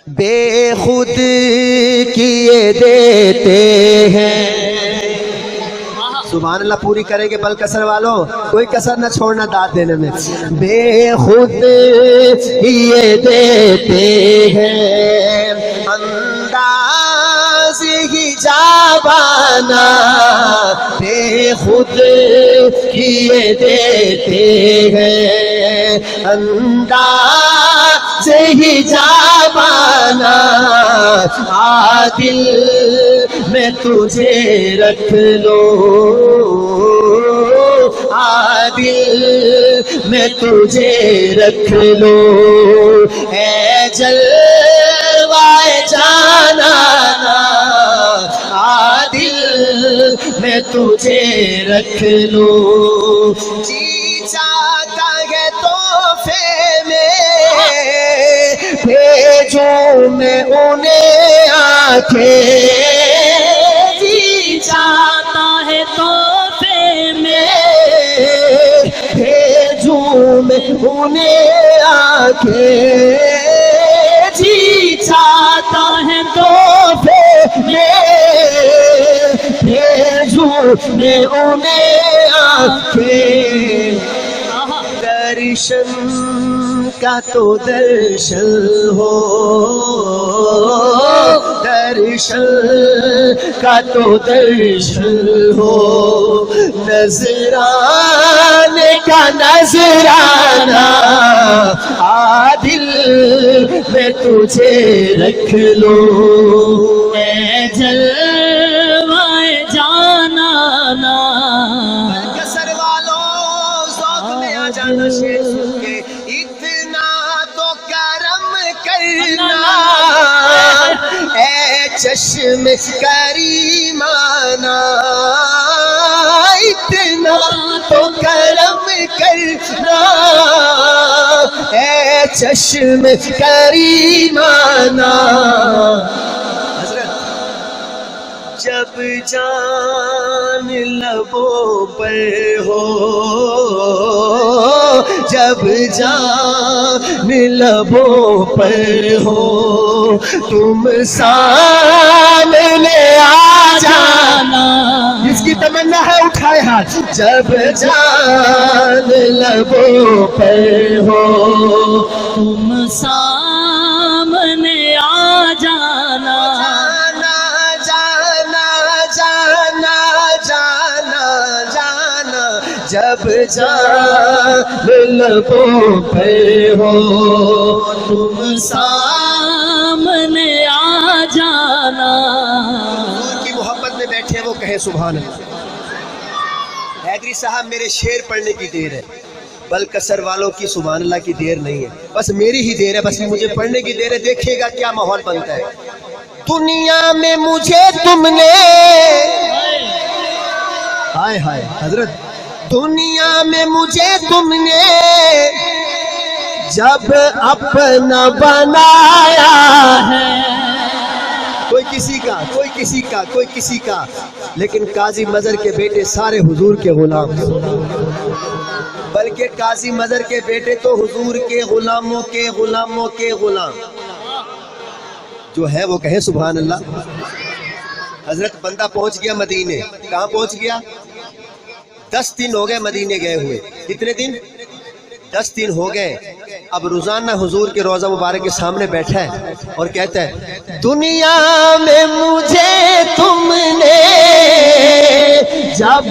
بے خود کیے دیتے ہیں. سبحان اللہ پوری کریں گے بل کسر والوں، کوئی کسر نہ چھوڑنا داد دینے میں. بے خود کیے دیتے ہیں انداز ہی جاوانا، بے خود کیے دیتے ہیں انداز ہی جاوانا. عادل میں تجھے رکھ لو، عادل میں تجھے رکھ لو، اے جلوائے جانانا. عادل میں تجھے رکھ لو. جی چاہتا ہے تحفے میں بھیجوں میں انہیں آنکھیں. جی چاہتا ہے تحفے میں بھیجوں میں انہیں آنکھیں. جی چاہتا ہے تحفے میں بھیجوں میں انہیں آنکھیں. درشن کا تو درشن ہو، درشن کا تو درشن ہو، نذرانے کا نذرانہ. عادل میں تجھے رکھ لو، اے جلوائے جانانا. کسر والوں ذوق میں آ جانا شعر سن کے. اتنا تو کرم کرنا اے چشم کریمانہ، اتنا تو کرم کرنا اے چشم کریمانہ. جب جان لبوں پر ہو، جب جان لبوں پر ہو، تم سامنے آ جانا. جس کی تمنا ہے اٹھائے ہاتھ. جب جان لبوں پر ہو، تم سامنے آ جانا. جب جان لبوں پر ہو، تم سامنے آ جانا. حضور کی محبت میں بیٹھے وہ کہیں سبحان اللہ. حیدری صاحب میرے شعر پڑھنے کی دیر ہے، بل کسر والوں کی سبحان اللہ کی دیر نہیں ہے، بس میری ہی دیر ہے، بس مجھے پڑھنے کی دیر ہے. دیکھیے گا کیا ماحول بنتا ہے. دنیا میں مجھے تم نے، ہائے ہائے حضرت، دنیا میں مجھے تم نے جب اپنا بنایا ہے. کوئی کسی کا، کوئی کسی کا، کوئی کسی کا، لیکن قاضی مظہر کے بیٹے سارے حضور کے غلام، بلکہ قاضی مظہر کے بیٹے تو حضور کے غلاموں کے غلاموں کے غلام. جو ہے وہ کہے سبحان اللہ. حضرت بندہ پہنچ گیا مدینے. کہاں پہنچ گیا؟ 10 دن ہو گئے مدینے گئے ہوئے. کتنے دن؟ 10 دن ہو گئے. اب روزانہ حضور کے روضہ مبارک کے سامنے بیٹھا ہے اور کہتا ہے دنیا میں مجھے تم نے جب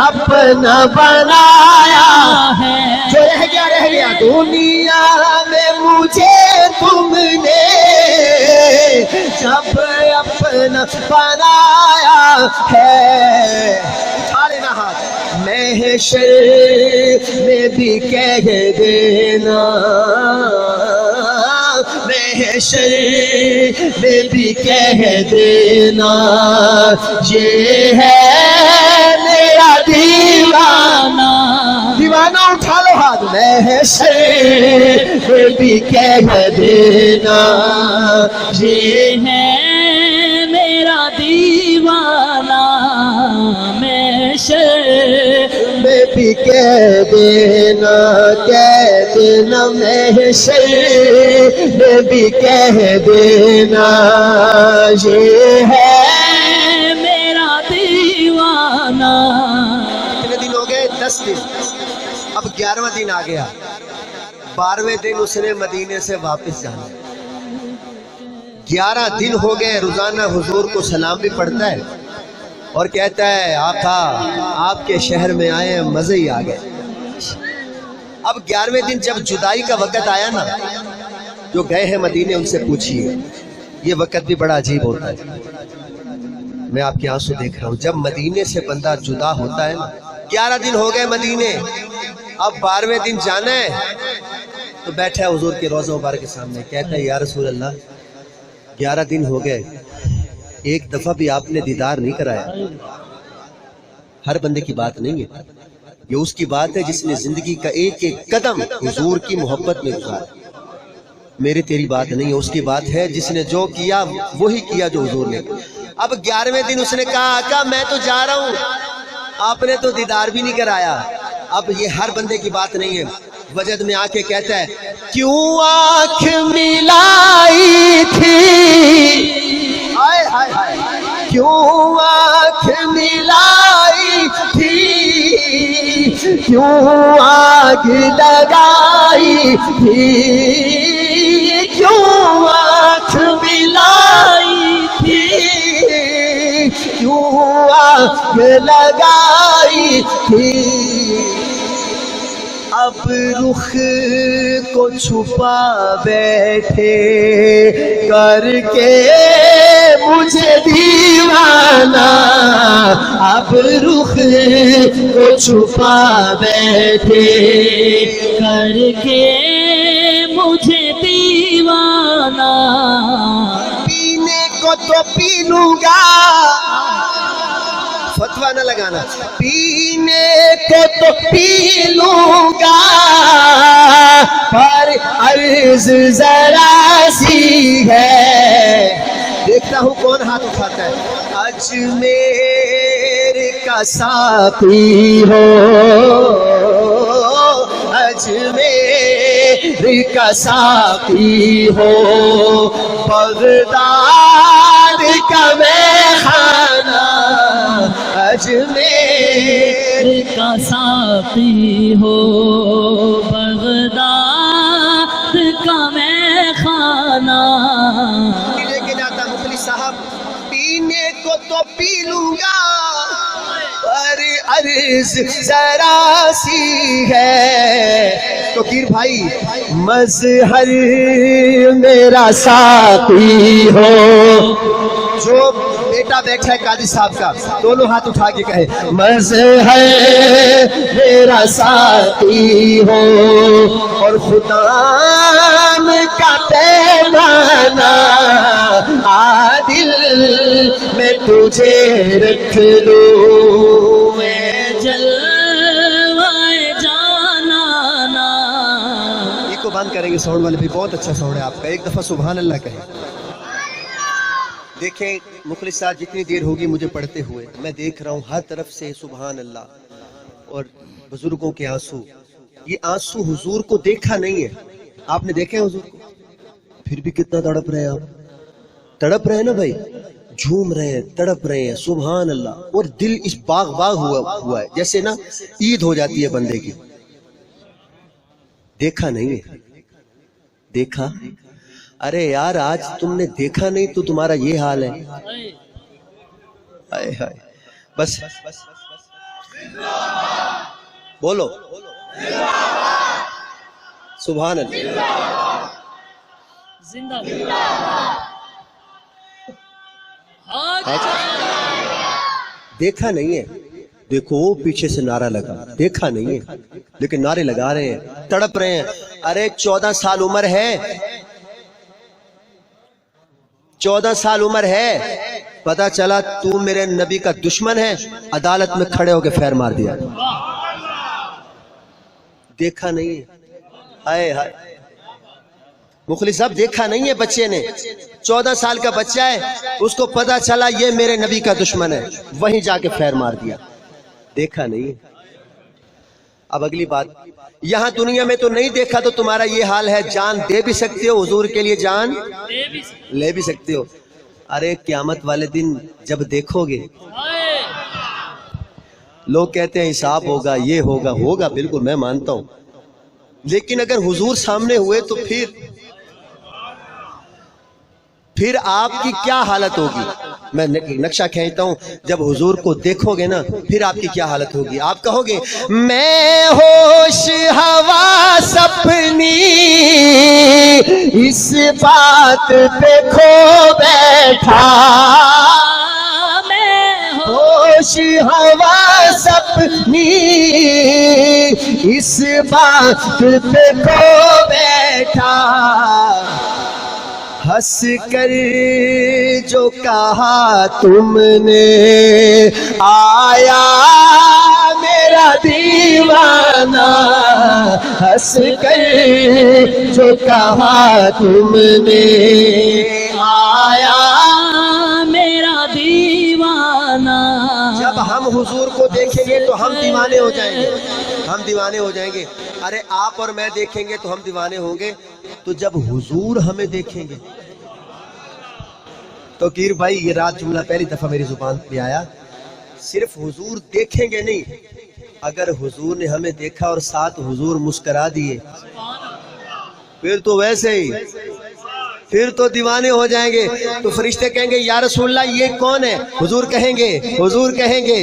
اپنا بنایا ہے. جو رہ گیا رہ گیا. دنیا میں مجھے تم نے جب اپنا بنایا ہے. اٹھا لینا ہاتھ. محشر میں بھی کہہ دینا، محشر میں بھی کہہ دینا، یہ ہے میرا دیوانہ. دیوانہ اٹھا لو ہاتھ. محشر میں بھی کہہ دینا، یہ ہے میرا دیوانہ. محشر میں بھی کہہ دینا، کہہ دینا. نہ محشر میں بھی کہہ دینا یہ ہے میرا دیوانہ. کتنے دن ہو گئے؟ 10 دن. اب 11واں دن آ گیا. 12ویں دن اس نے مدینے سے واپس جانا. 11 دن ہو گئے. روزانہ حضور کو سلام بھی پڑھتا ہے اور کہتا ہے آقا آپ کے شہر میں آئے ہیں، مزے ہی آ گئے. اب 11ویں دن جب جدائی کا وقت آیا نا، جو گئے ہیں مدینے ان سے پوچھیے. یہ وقت بھی بڑا عجیب ہوتا ہے. میں آپ کے آنسو دیکھ رہا ہوں. جب مدینے سے بندہ جدا ہوتا ہے نا، 11 دن ہو گئے مدینے، اب 12ویں دن جانا ہے تو بیٹھا ہے حضور کے روضہ مبارک کے سامنے. کہتا ہے یا رسول اللہ 11 دن ہو گئے، ایک دفعہ بھی آپ نے دیدار نہیں کرایا. ہر بندے کی بات نہیں ہے، یہ اس کی بات ہے جس نے زندگی کا ایک ایک قدم حضور کی محبت میں گزارا. میری تیری بات نہیں ہے، اس کی بات ہے جس نے جو کیا وہی کیا جو حضور نے. اب 11ویں دن اس نے کہا آقا میں تو جا رہا ہوں، آپ نے تو دیدار بھی نہیں کرایا. اب یہ ہر بندے کی بات نہیں ہے. وجد میں آ کے کہتا ہے کیوں آنکھ ملائی تھی، کیوں آنکھ ملائی تھی، کیوں آگ لگائی تھی، کیوں آنکھ ملائی تھی، کیوں آگ لگائی تھی. اب رخ کو چھپا بیٹھے کر کے مجھے دیوانہ، اب رخ کو چھپا بیٹھے کر کے مجھے دیوانہ. پینے کو تو پی لوں گا، فتویٰ نہ لگانا، پینے کو تو پی لوں گا پر عرض ذرا سی ہے. دیکھتا ہوں کون ہاتھ اٹھاتا ہے. اجمیر کا ساقی ہو، اجمیر کا ساقی ہو، بغداد کا میخانہ، اجمیر کا ساقی ہو، بغداد کا میخانہ. لے کے جاتا مخلص صاحب. پینے کو تو پی لوں گا پر عرض ذرا سی ہے. تو گیر بھائی مظہر میرا ساقی ہو. جو بیٹا بیٹھا ہے قاضی صاحب کا، دونوں ہاتھ اٹھا کے کہے مظہر میرا ساقی ہو، اور خدام کا پیمانہ عادل میں تجھے رکھ لوں. جلوائے جانانا. یہ کو بند کریں گے ساؤنڈ والے بھی. بہت اچھا ساؤنڈ ہے آپ کا. ایک دفعہ سبحان اللہ کہیں. دیکھیں مخلص صاحب جتنی دیر ہوگی مجھے پڑھتے ہوئے میں دیکھ رہا ہوں ہر طرف سے سبحان اللہ اور بزرگوں کے آنسو. یہ آنسو حضور کو دیکھا نہیں ہے. آپ نے دیکھے حضور کو، پھر بھی کتنا تڑپ رہے ہیں آپ. تڑپ رہے ہیں نا بھائی، جھوم رہے ہیں، تڑپ رہے ہیں سبحان اللہ. اور دل اس باغ ہوا ہے جیسے نا عید ہو جاتی ہے بندے کی. دیکھا نہیں ہے. دیکھا؟ ارے یار آج تم نے دیکھا نہیں تو تمہارا یہ حال ہے. ہائے ہائے. بس بولو سبحان اللہ. زندہ دیکھا نہیں ہے. دیکھو پیچھے سے نعرہ لگا. دیکھا نہیں ہے لیکن نعرے لگا رہے ہیں، تڑپ رہے ہیں. ارے 14 سال عمر ہے، 14 سال عمر ہے. پتا چلا تو میرے نبی کا دشمن ہے، عدالت میں کھڑے ہو کے فیر مار دیا. دیکھا نہیں ہے. ہائے ہائے مخلص صاحب دیکھا نہیں ہے بچے نے. 14 سال کا بچہ ہے، اس کو پتا چلا یہ میرے نبی کا دشمن ہے، وہیں جا کے فیر مار دیا. دیکھا نہیں ہے. اب اگلی بات یہاں دنیا میں تو نہیں دیکھا تو تمہارا یہ حال ہے، جان دے بھی سکتے ہو حضور کے لیے، جان لے بھی سکتے ہو۔ ارے قیامت والے دن جب دیکھو گے، لوگ کہتے ہیں حساب ہوگا، یہ ہوگا، ہوگا بالکل میں مانتا ہوں، لیکن اگر حضور سامنے ہوئے تو پھر آپ کی کیا حالت ہوگی؟ میں نقشہ کھینچتا ہوں، جب حضور کو دیکھو گے نا پھر آپ کی کیا حالت ہوگی؟ آپ کہو گے میں ہوش حواس اپنی اس بات پہ کھو بیٹھا، ہوش حواس اپنی اس بات پہ کھو بیٹھا، ہنس کر جو کہا تم نے آیا میرا دیوانہ، ہنس کر جو کہا تم نے آیا میرا دیوانہ۔ جب ہم حضور کو دیکھیں گے تو ہم دیوانے ہو جائیں گے، ہم دیوانے ہو جائیں گے۔ ارے آپ اور میں دیکھیں گے تو ہم دیوانے ہوں گے، تو جب حضور ہمیں دیکھیں گے تو کیر بھائی یہ رات جملہ پہلی دفعہ میری زبان پہ آیا، صرف حضور دیکھیں گے نہیں، اگر حضور نے ہمیں دیکھا اور ساتھ حضور مسکرا دیے پھر تو ویسے ہی، پھر تو دیوانے ہو جائیں گے۔ تو فرشتے کہیں گے یا رسول اللہ یہ کون ہے؟ حضور کہیں گے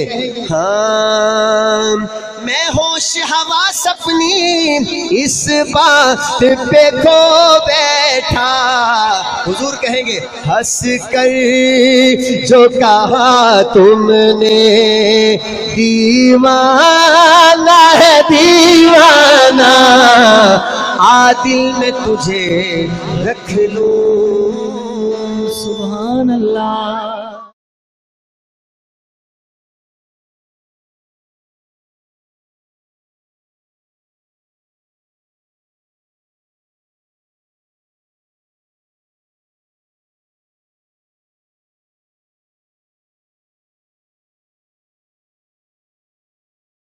ہاں میں ہوش حواس اپنی اس بات پہ کھو بیٹھا، حضور کہیں گے ہنس کر جو کہا تم نے دیوانہ ہے دیوانہ، عادل میں تجھے رکھ لوں۔ سبحان اللہ۔